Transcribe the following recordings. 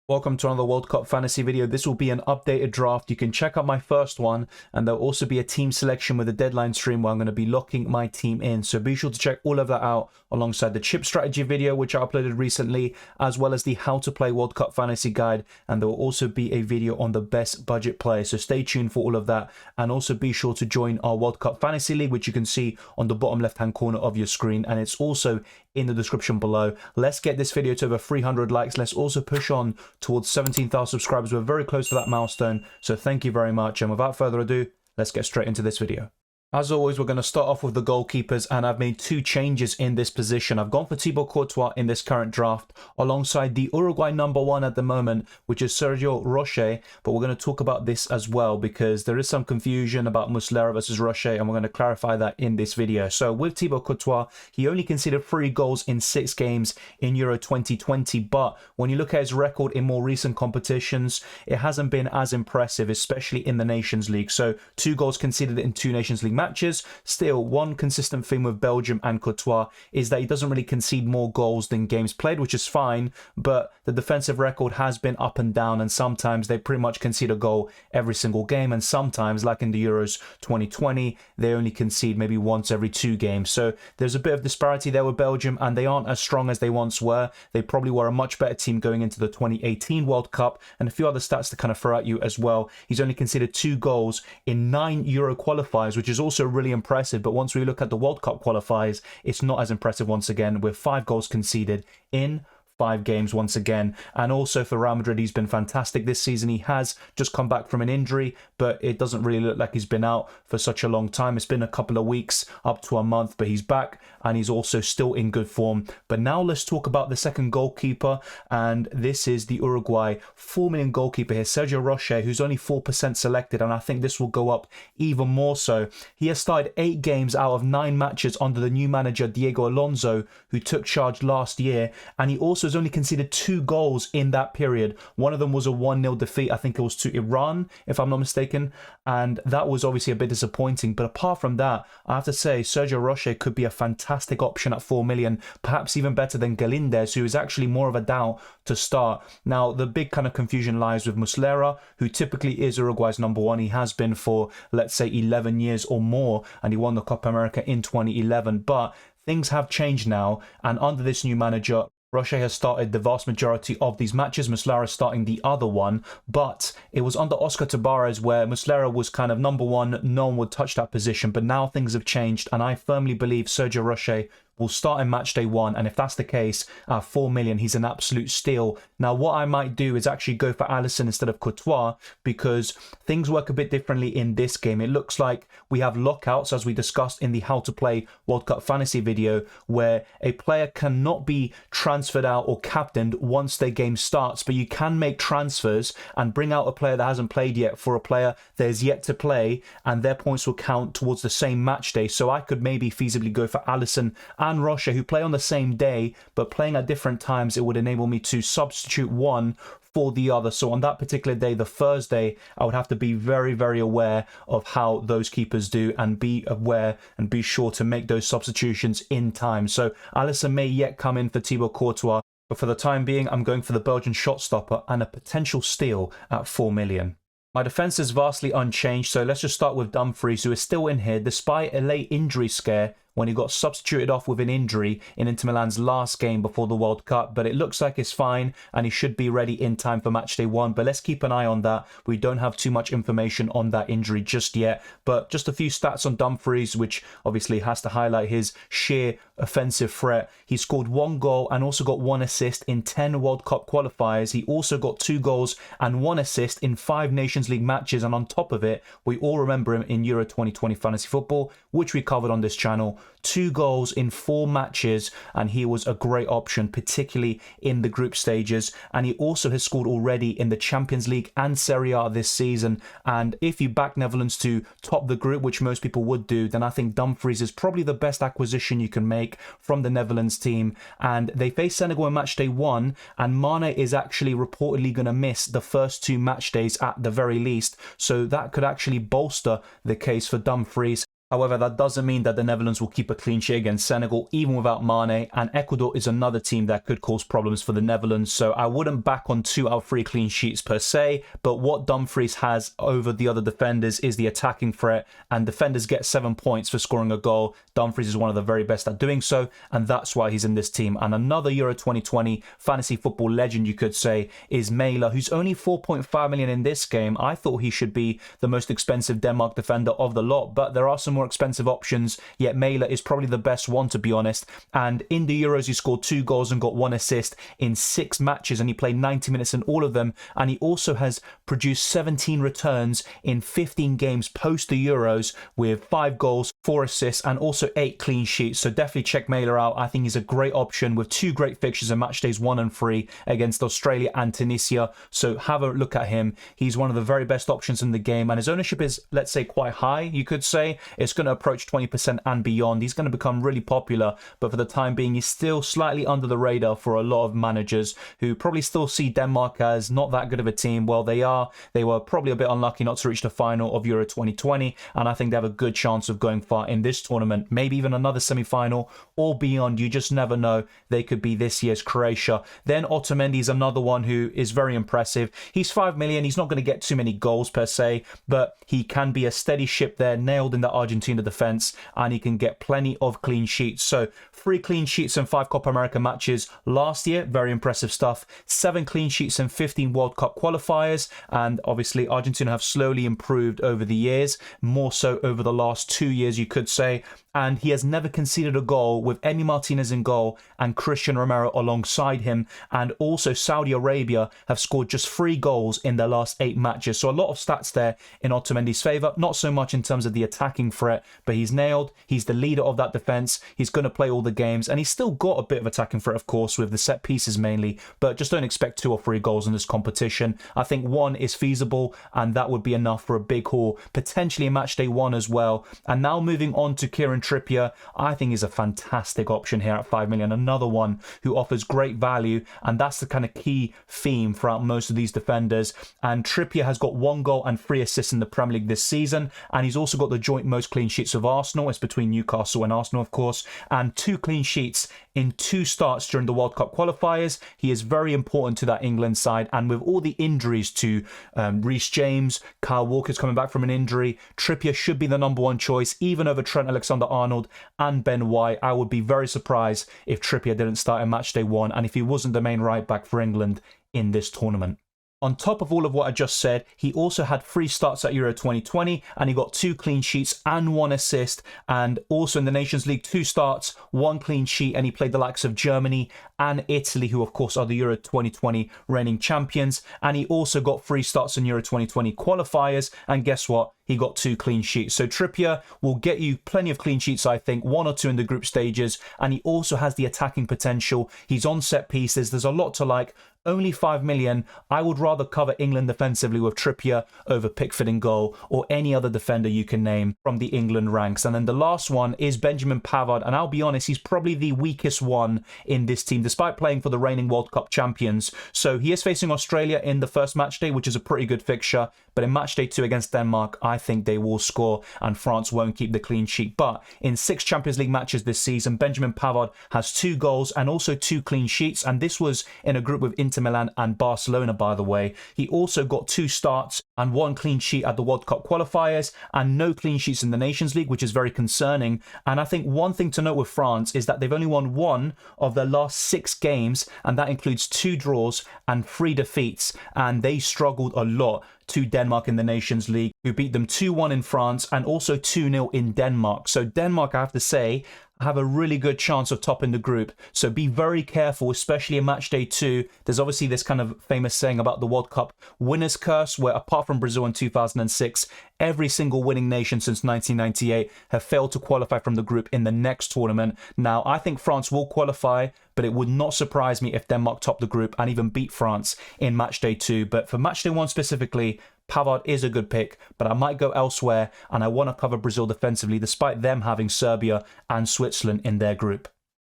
Welcome to another World Cup fantasy video. This will be an updated draft. You can check out my first one, and there'll also be a team selection with a deadline stream where I'm going to be locking my team in. So be sure to check all of that out alongside the chip strategy video, which I uploaded recently, as well as the how to play World Cup fantasy guide. And there will also be a video on the best budget players. So stay tuned for all of that. And also be sure to join our World Cup fantasy league, which you can see on the bottom left-hand corner of your screen. And it's also in the description below. Let's get this video to over 300 likes. Let's also push on towards 17,000 subscribers. We're very close to that milestone, so thank you very much. And without further ado, let's get straight into this video. As always, we're going to start off with the goalkeepers, and I've made two changes in this position. I've gone for Thibaut Courtois in this current draft, alongside the Uruguay #1 at the moment, which is Sergio Roche. But we're going to talk about this as well, because there is some confusion about Muslera versus Roche, and we're going to clarify that in this video. So with Thibaut Courtois, he only conceded 3 goals in 6 games in Euro 2020. But when you look at his record in more recent competitions, it hasn't been as impressive, especially in the Nations League. So 2 goals conceded in 2 Nations League matches. Still, one consistent theme with Belgium and Courtois is that he doesn't really concede more goals than games played, which is fine, but the defensive record has been up and down, and sometimes they pretty much concede a goal every single game, and sometimes, like in the Euros 2020, they only concede maybe once every 2 games. So there's a bit of disparity there with Belgium, and they aren't as strong as they once were. They probably were a much better team going into the 2018 World Cup, and a few other stats to kind of throw at you as well. He's only conceded 2 goals in 9 Euro qualifiers, which is also really impressive. But once we look at the World Cup qualifiers, it's not as impressive once again, with 5 goals conceded in 5 games once again. And also for Real Madrid, he's been fantastic this season. He has just come back from an injury, but it doesn't really look like he's been out for such a long time. It's been a couple of weeks, up to a month, but he's back, and he's also still in good form. But now let's talk about the second goalkeeper, and this is the Uruguay 4 million goalkeeper here, Sergio Roche, who's only 4% selected, and I think this will go up even more so. He has started 8 games out of 9 matches under the new manager Diego Alonso, who took charge last year, and he also has only conceded 2 goals in that period. One of them was a 1-0 defeat, I think it was to Iran, if I'm not mistaken, and that was obviously a bit disappointing. But apart from that, I have to say Sergio Roche could be a fantastic option at 4 million, perhaps even better than Galindez, who is actually more of a doubt to start. Now, the big kind of confusion lies with Muslera, who typically is Uruguay's #1. He has been for, let's say, 11 years or more, and he won the Copa America in 2011. But things have changed now, and under this new manager, Roche has started the vast majority of these matches, Muslera starting the other one, but it was under Oscar Tabarez where Muslera was kind of #1, no one would touch that position. But now things have changed, and I firmly believe Sergio Roche will start in Matchday 1, and if that's the case, at 4 million, he's an absolute steal. Now, what I might do is actually go for Alisson instead of Courtois, because things work a bit differently in this game. It looks like we have lockouts, as we discussed in the How to Play World Cup Fantasy video, where a player cannot be transferred out or captained once their game starts, but you can make transfers and bring out a player that hasn't played yet for a player that is yet to play, and their points will count towards the same match day. So I could maybe feasibly go for Alisson and Roche, who play on the same day, but playing at different times. It would enable me to substitute one for the other. So on that particular day, the Thursday, I would have to be very, very aware of how those keepers do, and be aware and be sure to make those substitutions in time. So Alisson may yet come in for Thibaut Courtois, but for the time being, I'm going for the Belgian shot stopper and a potential steal at 4 million. My defense is vastly unchanged, so let's just start with Dumfries, who is still in here despite a late injury scare when he got substituted off with an injury in Inter Milan's last game before the World Cup. But it looks like it's fine, and he should be ready in time for Matchday 1. But let's keep an eye on that. We don't have too much information on that injury just yet. But just a few stats on Dumfries, which obviously has to highlight his sheer offensive threat. He scored 1 goal and also got 1 assist in 10 World Cup qualifiers. He also got 2 goals and 1 assist in 5 Nations League matches. And on top of it, we all remember him in Euro 2020 Fantasy Football, which we covered on this channel. 2 goals in 4 matches, and he was a great option, particularly in the group stages. And he also has scored already in the Champions League and Serie A this season. And if you back Netherlands to top the group, which most people would do, then I think Dumfries is probably the best acquisition you can make from the Netherlands team. And they face Senegal in Matchday 1, and Mane is actually reportedly going to miss the first 2 match days at the very least. So that could actually bolster the case for Dumfries. However, that doesn't mean that the Netherlands will keep a clean sheet against Senegal, even without Mane, and Ecuador is another team that could cause problems for the Netherlands, so I wouldn't back on 2 out of 3 clean sheets per se, but what Dumfries has over the other defenders is the attacking threat, and defenders get 7 points for scoring a goal. Dumfries is one of the very best at doing so, and that's why he's in this team. And another Euro 2020 fantasy football legend, you could say, is Mæhle, who's only 4.5 million in this game. I thought he should be the most expensive Denmark defender of the lot, but there are some more expensive options, yet Mæhle is probably the best one, to be honest. And in the Euros, he scored 2 goals and got 1 assist in 6 matches, and he played 90 minutes in all of them. And he also has produced 17 returns in 15 games post the Euros with 5 goals, 4 assists, and also 8 clean sheets. So definitely check Mæhle out. I think he's a great option with 2 great fixtures in match days 1 and 3 against Australia and Tunisia. So have a look at him. He's one of the very best options in the game, and his ownership is, let's say, quite high, you could say. It's going to approach 20% and beyond. He's going to become really popular, but for the time being, he's still slightly under the radar for a lot of managers who probably still see Denmark as not that good of a team. Well, they are. They were probably a bit unlucky not to reach the final of Euro 2020, and I think they have a good chance of going far in this tournament, maybe even another semi-final or beyond. You just never know. They could be this year's Croatia. Then Otamendi is another one who is very impressive. He's 5 million. He's not going to get too many goals per se, but he can be a steady ship there, nailed in the Argentina defense, and he can get plenty of clean sheets. So 3 clean sheets in 5 Copa America matches last year. Very impressive stuff. 7 clean sheets in 15 World Cup qualifiers, and obviously Argentina have slowly improved over the years, more so over the last 2 years, you could say. And he has never conceded a goal with Emi Martinez in goal and Christian Romero alongside him. And also Saudi Arabia have scored just 3 goals in their last 8 matches. So a lot of stats there in Otamendi's favour. Not so much in terms of the attacking threat, but he's nailed. He's the leader of that defence. He's going to play all the games. And he's still got a bit of attacking threat, of course, with the set pieces mainly. But just don't expect 2 or 3 goals in this competition. I think 1 is feasible, and that would be enough for a big haul. Potentially in match day 1 as well. And now moving on to Kieran Trippier, I think is a fantastic option here at 5 million. Another one who offers great value, and that's the kind of key theme throughout most of these defenders. And Trippier has got 1 goal and 3 assists in the Premier League this season, and he's also got the joint most clean sheets of Arsenal. It's between Newcastle and Arsenal, of course, and 2 clean sheets in 2 starts during the World Cup qualifiers. He is very important to that England side, and with all the injuries to Reece James, Kyle Walker's coming back from an injury, Trippier should be the number 1 choice, even over Trent Alexander-Arnold and Ben White. I would be very surprised if Trippier didn't start in match day 1 and if he wasn't the main right back for England in this tournament. On top of all of what I just said, he also had 3 starts at Euro 2020, and he got 2 clean sheets and 1 assist, and also in the Nations League 2 starts, 1 clean sheet, and he played the likes of Germany and Italy, who of course are the Euro 2020 reigning champions, and he also got 3 starts in Euro 2020 qualifiers, and guess what? He got 2 clean sheets. So Trippier will get you plenty of clean sheets, I think, 1 or 2 in the group stages, and he also has the attacking potential. He's on set pieces. There's a lot to like. Only 5 million. I would rather cover England defensively with Trippier over Pickford in goal or any other defender you can name from the England ranks. And then the last one is Benjamin Pavard, and I'll be honest, he's probably the weakest one in this team, despite playing for the reigning World Cup champions. So he is facing Australia in the first match day, which is a pretty good fixture. But in match day 2 against Denmark, I think they will score and France won't keep the clean sheet. But in 6 Champions League matches this season, Benjamin Pavard has 2 goals and also 2 clean sheets. And this was in a group with Inter Milan and Barcelona, by the way. He also got 2 starts and 1 clean sheet at the World Cup qualifiers and no clean sheets in the Nations League, which is very concerning. And I think one thing to note with France is that they've only won 1 of their last 6 games, and that includes 2 draws and 3 defeats. And they struggled a lot to Denmark in the Nations League, who beat them 2-1 in France and also 2-0 in Denmark. So Denmark, I have to say, have a really good chance of topping the group. So be very careful, especially in match day 2. There's obviously this kind of famous saying about the World Cup winner's curse, where apart from Brazil in 2006, every single winning nation since 1998 have failed to qualify from the group in the next tournament. Now, I think France will qualify, but it would not surprise me if Denmark top the group and even beat France in match day 2. But for match day 1 specifically, Pavard is a good pick, but I might go elsewhere, and I want to cover Brazil defensively despite them having Serbia and Switzerland in their group.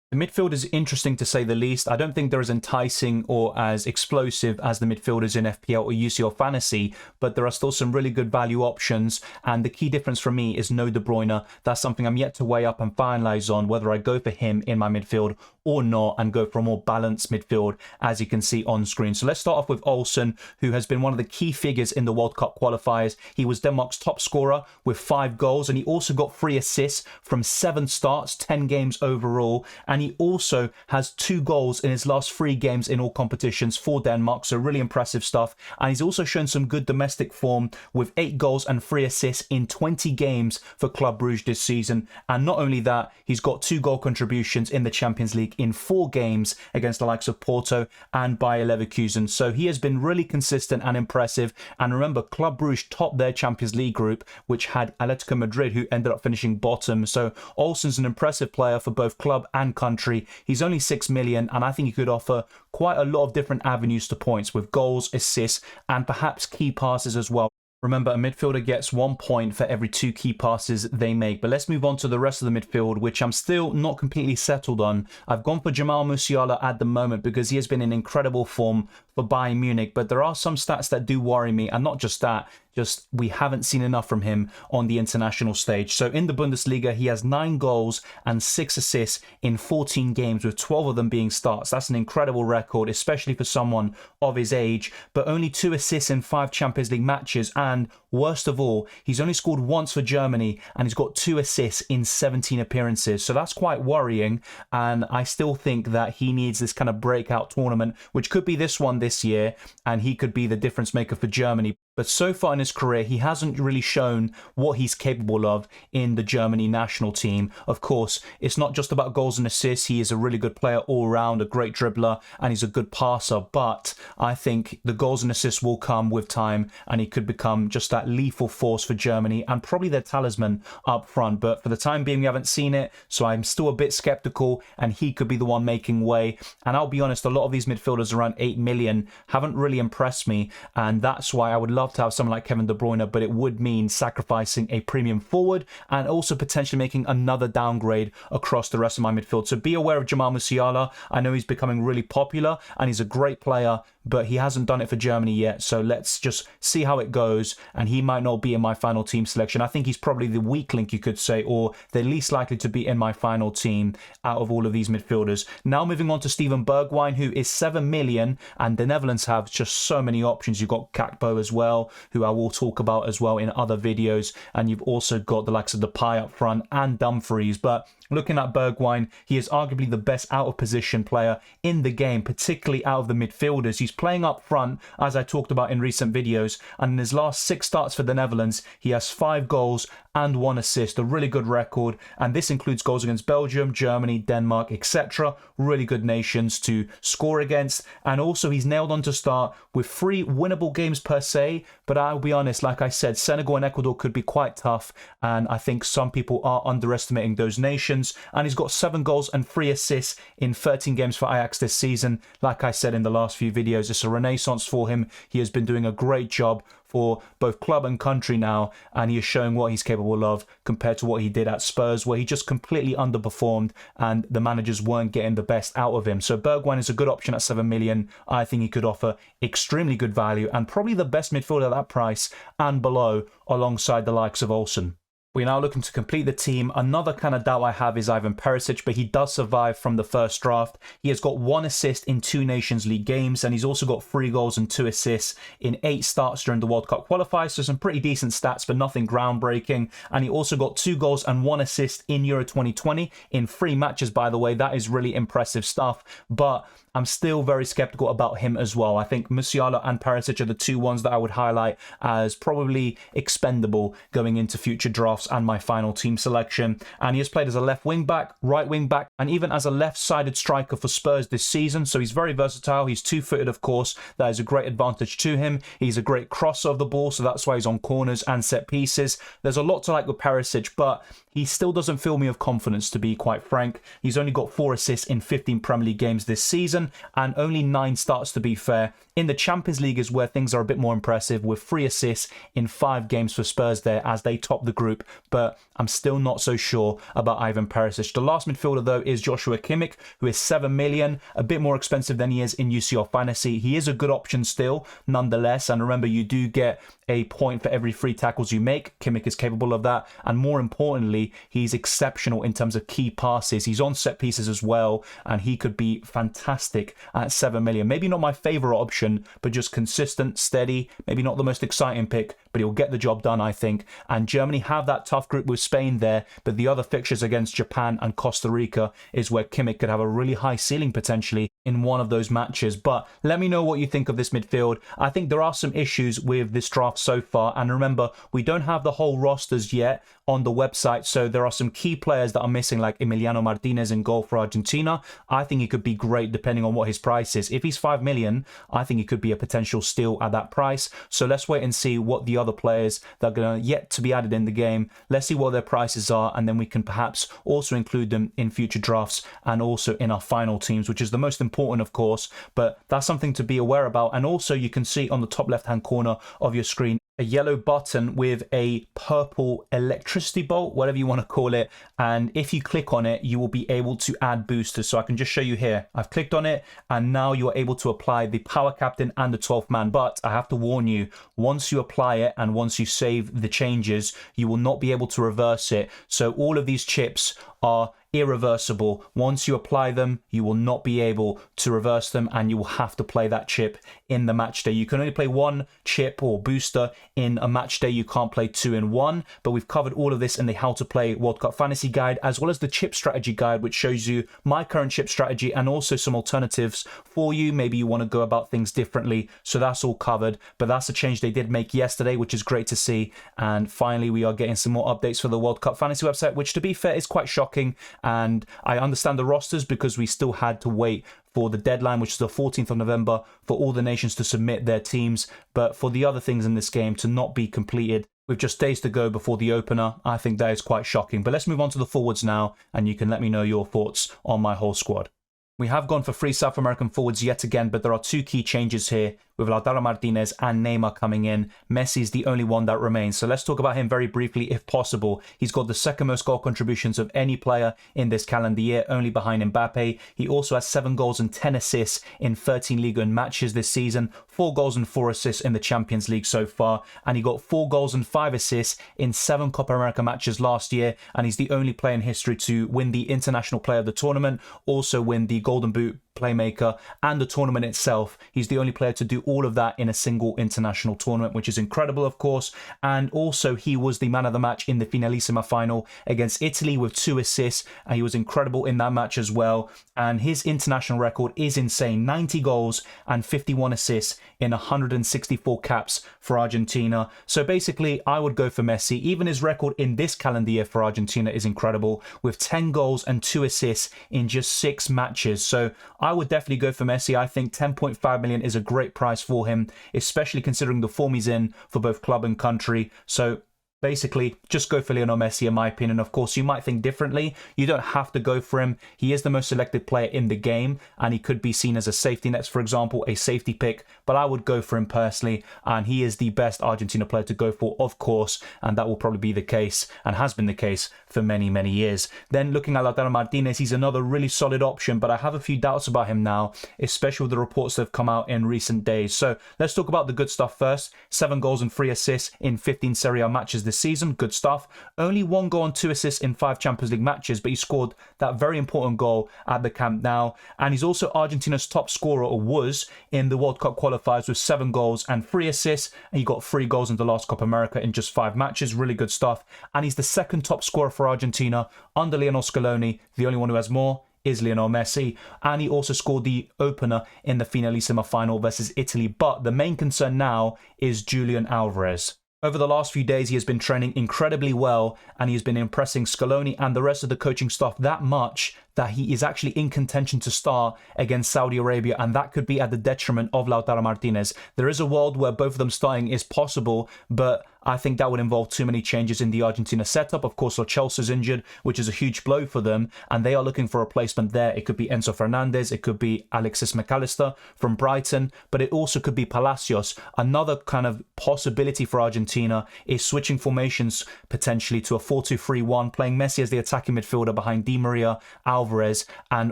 The midfield is interesting to say the least. I don't think they're as enticing or as explosive as the midfielders in FPL or UCL Fantasy, but there are still some really good value options. And the key difference for me is no De Bruyne. That's something I'm yet to weigh up and finalise on whether I go for him in my midfield or not and go for a more balanced midfield, as you can see on screen. So let's start off with Olsen, who has been one of the key figures in the World Cup qualifiers. He was Denmark's top scorer with 5 goals, and he also got 3 assists from 7 starts, 10 games overall. And he also has 2 goals in his last 3 games in all competitions for Denmark, so really impressive stuff. And he's also shown some good domestic form with 8 goals and 3 assists in 20 games for Club Brugge this season. And not only that, he's got 2 goal contributions in the Champions League in 4 games against the likes of Porto and Bayer Leverkusen. So he has been really consistent and impressive. And remember, Club Brugge topped their Champions League group, which had Atletico Madrid, who ended up finishing bottom. So Olsen's an impressive player for both club and country. He's only 6 million, and I think he could offer quite a lot of different avenues to points with goals, assists, and perhaps key passes as well. Remember, a midfielder gets 1 point for every 2 key passes they make. But let's move on to the rest of the midfield, which I'm still not completely settled on. I've gone for Jamal Musiala at the moment because he has been in incredible form for Bayern Munich. But there are some stats that do worry me, and not just that, just we haven't seen enough from him on the international stage. So in the Bundesliga, he has 9 goals and 6 assists in 14 games, with 12 of them being starts. That's an incredible record, especially for someone of his age, but only 2 assists in 5 Champions League matches. And worst of all, he's only scored once for Germany, and he's got 2 assists in 17 appearances. So that's quite worrying. And I still think that he needs this kind of breakout tournament, which could be this one this year, and he could be the difference maker for Germany. But so far in his career, he hasn't really shown what he's capable of in the Germany national team. Of course, it's not just about goals and assists. He is a really good player all around, a great dribbler, and he's a good passer. But I think the goals and assists will come with time, and he could become just that lethal force for Germany and probably their talisman up front. But for the time being, we haven't seen it, so I'm still a bit skeptical, and he could be the one making way. And I'll be honest, a lot of these midfielders around 8 million haven't really impressed me, and that's why I would love to have someone like Kevin De Bruyne, but it would mean sacrificing a premium forward and also potentially making another downgrade across the rest of my midfield. So be aware of Jamal Musiala. I know he's becoming really popular and he's a great player, but he hasn't done it for Germany yet. So let's just see how it goes, and he might not be in my final team selection. I think he's probably the weak link, you could say, or the least likely to be in my final team out of all of these midfielders. Now moving on to Steven Bergwijn, who is 7 million, and the Netherlands have just so many options. You've got Kakpo as well, who I will talk about as well in other videos, and you've also got the likes of Depay up front and Dumfries. But looking at Bergwijn, he is arguably the best out of position player in the game, particularly out of the midfielders. He's playing up front, as I talked about in recent videos, and in his last 6 starts for the Netherlands, he has 5 goals and 1 assist, a really good record, and this includes goals against Belgium, Germany, Denmark, etc. Really good nations to score against. And also he's nailed on to start with 3 winnable games per se, but I'll be honest, like I said, Senegal and Ecuador could be quite tough, and I think some people are underestimating those nations. And he's got 7 goals and 3 assists in 13 games for Ajax this season. Like I said in the last few videos, it's a renaissance for him. He has been doing a great job for both club and country now, and he is showing what he's capable of compared to what he did at Spurs, where he just completely underperformed and the managers weren't getting the best out of him. So Bergwijn is a good option at 7 million. I think he could offer extremely good value and probably the best midfielder at that price and below, alongside the likes of Olsen. We're now looking to complete the team. Another kind of doubt I have is Ivan Perisic, but he does survive from the first draft. He has got 1 assist in 2 Nations League games, and he's also got 3 goals and 2 assists in 8 starts during the World Cup qualifiers. So some pretty decent stats, but nothing groundbreaking. And he also got 2 goals and 1 assist in Euro 2020 in 3 matches, by the way. That is really impressive stuff. But I'm still very skeptical about him as well. I think Musiala and Perisic are the 2 ones that I would highlight as probably expendable going into future drafts and my final team selection. And he has played as a left wing back, right wing back, and even as a left-sided striker for Spurs this season. So he's very versatile. He's 2-footed, of course. That is a great advantage to him. He's a great crosser of the ball, so that's why he's on corners and set pieces. There's a lot to like with Perisic, but he still doesn't fill me with confidence, to be quite frank. He's only got 4 assists in 15 Premier League games this season and only 9 starts, to be fair. In the Champions League is where things are a bit more impressive, with 3 assists in 5 games for Spurs there as they top the group but I'm still not so sure about Ivan Perisic. The last midfielder, though, is Joshua Kimmich, who is 7 million, a bit more expensive than he is in UCL Fantasy. He is a good option still, nonetheless, and remember, you do get a point for every 3 tackles you make. Kimmich is capable of that, and more importantly, he's exceptional in terms of key passes. He's on set pieces as well, and he could be fantastic at 7 million. Maybe not my favorite option, but just consistent, steady, maybe not the most exciting pick, but he'll get the job done, I think. And Germany have that tough group with Spain there, but the other fixtures against Japan and Costa Rica is where Kimmich could have a really high ceiling potentially in one of those matches. But let me know what you think of this midfield. I think there are some issues with this draft so far, and remember, we don't have the whole rosters yet on the website, so there are some key players that are missing, like Emiliano Martinez in goal for Argentina. I think he could be great depending on what his price is. If he's 5 million, I think he could be a potential steal at that price. So let's wait and see what the other players that are going to yet to be added in the game, let's see what their prices are, and then we can perhaps also include them in future drafts and also in our final teams, which is the most important, of course, but that's something to be aware about. And also, you can see on the top left hand corner of your screen a yellow button with a purple electricity bolt, whatever you want to call it, and if you click on it, you will be able to add boosters. So I can just show you here. I've clicked on it, and now you are able to apply the power captain and the 12th man. But I have to warn you, once you apply it and once you save the changes, you will not be able to reverse it. So all of these chips are irreversible. Once you apply them, you will not be able to reverse them, and you will have to play that chip in the match day. You can only play 1 chip or booster in a match day. You can't play 2 in 1, but we've covered all of this in the How to Play World Cup Fantasy Guide, as well as the chip strategy guide, which shows you my current chip strategy and also some alternatives for you. Maybe you want to go about things differently, so that's all covered. But that's a change they did make yesterday, which is great to see. And finally, we are getting some more updates for the World Cup Fantasy website, which, to be fair, is quite shocking. And I understand the rosters because we still had to wait for the deadline, which is the 14th of November, for all the nations to submit their teams. But for the other things in this game to not be completed with just days to go before the opener, I think that is quite shocking. But let's move on to the forwards now, and you can let me know your thoughts on my whole squad. We have gone for 3 South American forwards yet again, but there are 2 key changes here, with Lautaro Martinez and Neymar coming in. Messi is the only one that remains. So let's talk about him very briefly if possible. He's got the second most goal contributions of any player in this calendar year, only behind Mbappe. He also has 7 goals and 10 assists in 13 Liga matches this season, 4 goals and 4 assists in the Champions League so far, and he got 4 goals and 5 assists in 7 Copa America matches last year, and he's the only player in history to win the International Player of the Tournament, also win the Golden Boot, Playmaker, and the tournament itself. He's the only player to do all of that in a single international tournament, which is incredible, of course. And also, he was the man of the match in the Finalissima final against Italy with 2 assists, and he was incredible in that match as well. And his international record is insane: 90 goals and 51 assists in 164 caps for Argentina. So basically, I would go for Messi. Even his record in this calendar year for Argentina is incredible, with 10 goals and 2 assists in just 6 matches. So I would definitely go for Messi. I think 10.5 million is a great price for him, especially considering the form he's in for both club and country. So basically, just go for Lionel Messi, in my opinion. Of course, you might think differently. You don't have to go for him. He is the most selected player in the game, and he could be seen as a safety net, for example, a safety pick. But I would go for him personally, and he is the best Argentina player to go for, of course, and that will probably be the case, and has been the case for many, many years. Then looking at Lautaro Martinez, he's another really solid option, but I have a few doubts about him now, especially with the reports that have come out in recent days. So let's talk about the good stuff first. 7 goals and 3 assists in 15 Serie A matches this season. Good stuff. Only 1 goal and 2 assists in 5 Champions League matches, but he scored that very important goal at the Camp Nou. And he's also Argentina's top scorer, or was, in the World Cup qualifiers with 7 goals and 3 assists. And he got 3 goals in the last Copa America in just 5 matches. Really good stuff. And he's the second top scorer for Argentina under Lionel Scaloni. The only one who has more is Lionel Messi, and he also scored the opener in the Finalissima final versus Italy. But the main concern now is Julian Alvarez. Over the last few days, he has been training incredibly well, and he has been impressing Scaloni and the rest of the coaching staff that much that he is actually in contention to start against Saudi Arabia, and that could be at the detriment of Lautaro Martinez. There is a world where both of them starting is possible, but I think that would involve too many changes in the Argentina setup. Of course, Lo Celso's injured, which is a huge blow for them, and they are looking for a replacement there. It could be Enzo Fernandez, it could be Alexis McAllister from Brighton, but it also could be Palacios. Another kind of possibility for Argentina is switching formations potentially to a 4-2-3-1, playing Messi as the attacking midfielder behind Di Maria, Alvarez, and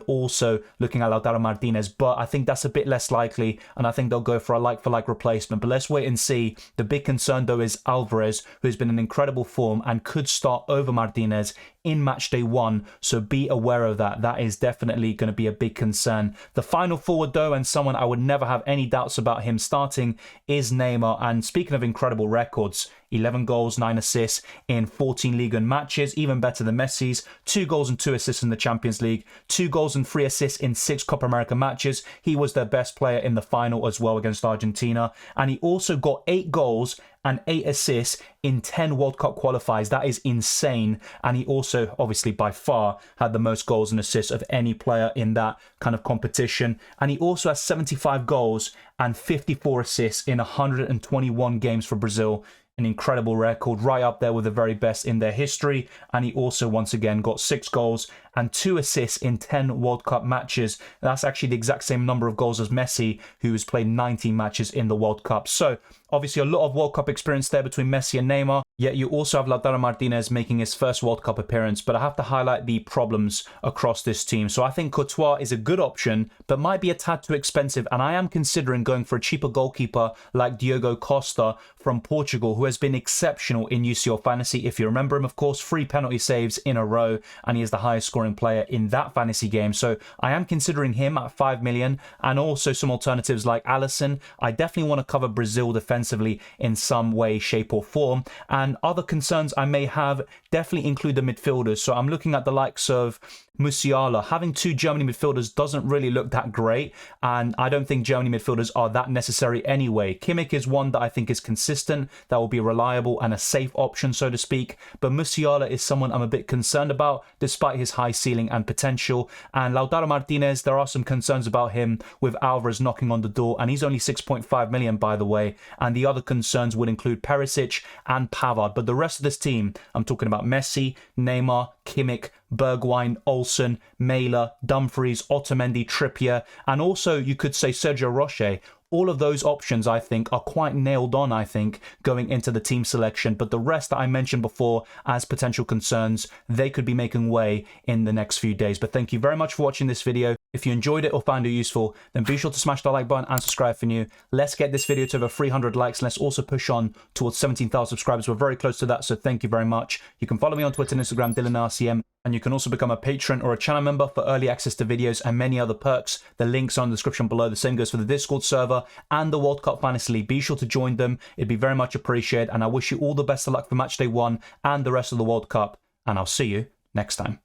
also looking at Lautaro Martinez. But I think that's a bit less likely, and I think they'll go for a like-for-like replacement. But let's wait and see. The big concern, though, is Alvarez, who's been in incredible form and could start over Martinez in matchday 1, so be aware of that. That is definitely going to be a big concern. The final forward, though, and someone I would never have any doubts about him starting, is Neymar. And speaking of incredible records, 11 goals, 9 assists in 14 Ligue 1 matches, even better than Messi's. 2 goals and 2 assists in the Champions League, 2 goals and 3 assists in 6 Copa America matches. He was their best player in the final as well against Argentina, and he also got 8 goals and 8 assists in 10 World Cup qualifiers. That is insane. And he also, obviously, by far had the most goals and assists of any player in that kind of competition. And he also has 75 goals and 54 assists in 121 games for Brazil. An incredible record, right up there with the very best in their history. And he also, once again, got 6 goals and 2 assists in 10 World Cup matches. That's actually the exact same number of goals as Messi, who has played 19 matches in the World Cup. So, obviously, a lot of World Cup experience there between Messi and Neymar. Yet you also have Lautaro Martinez making his first World Cup appearance. But I have to highlight the problems across this team. So I think Courtois is a good option, but might be a tad too expensive. And I am considering going for a cheaper goalkeeper like Diogo Costa from Portugal, who has been exceptional in UCL Fantasy. If you remember him, of course, 3 penalty saves in a row, and he is the highest scoring player in that fantasy game. So I am considering him at 5 million, and also some alternatives like Alisson. I definitely want to cover Brazil defensively in some way, shape or form. And other concerns I may have definitely include the midfielders. So I'm looking at the likes of Musiala. Having 2 Germany midfielders doesn't really look that great, and I don't think Germany midfielders are that necessary anyway. Kimmich is one that I think is consistent, that will be reliable and a safe option, so to speak. But Musiala is someone I'm a bit concerned about, despite his high ceiling and potential. And Lautaro Martinez, there are some concerns about him with Alvarez knocking on the door, and he's only 6.5 million, by the way. And the other concerns would include Perisic and Pavard. But the rest of this team, I'm talking about Messi, Neymar, Kimmich, Bergwijn, Olsen, Mæhle, Dumfries, Otamendi, Trippier, and also you could say Sergio Rocher. All of those options, I think, are quite nailed on, I think, going into the team selection. But the rest that I mentioned before as potential concerns, they could be making way in the next few days. But thank you very much for watching this video. If you enjoyed it or found it useful, then be sure to smash the like button and subscribe for new. Let's get this video to over 300 likes. Let's also push on towards 17,000 subscribers. We're very close to that, so thank you very much. You can follow me on Twitter and Instagram, DylanRCM. And you can also become a patron or a channel member for early access to videos and many other perks. The links are in the description below. The same goes for the Discord server and the World Cup Fantasy League. Be sure to join them. It'd be very much appreciated. And I wish you all the best of luck for Matchday 1 and the rest of the World Cup. And I'll see you next time.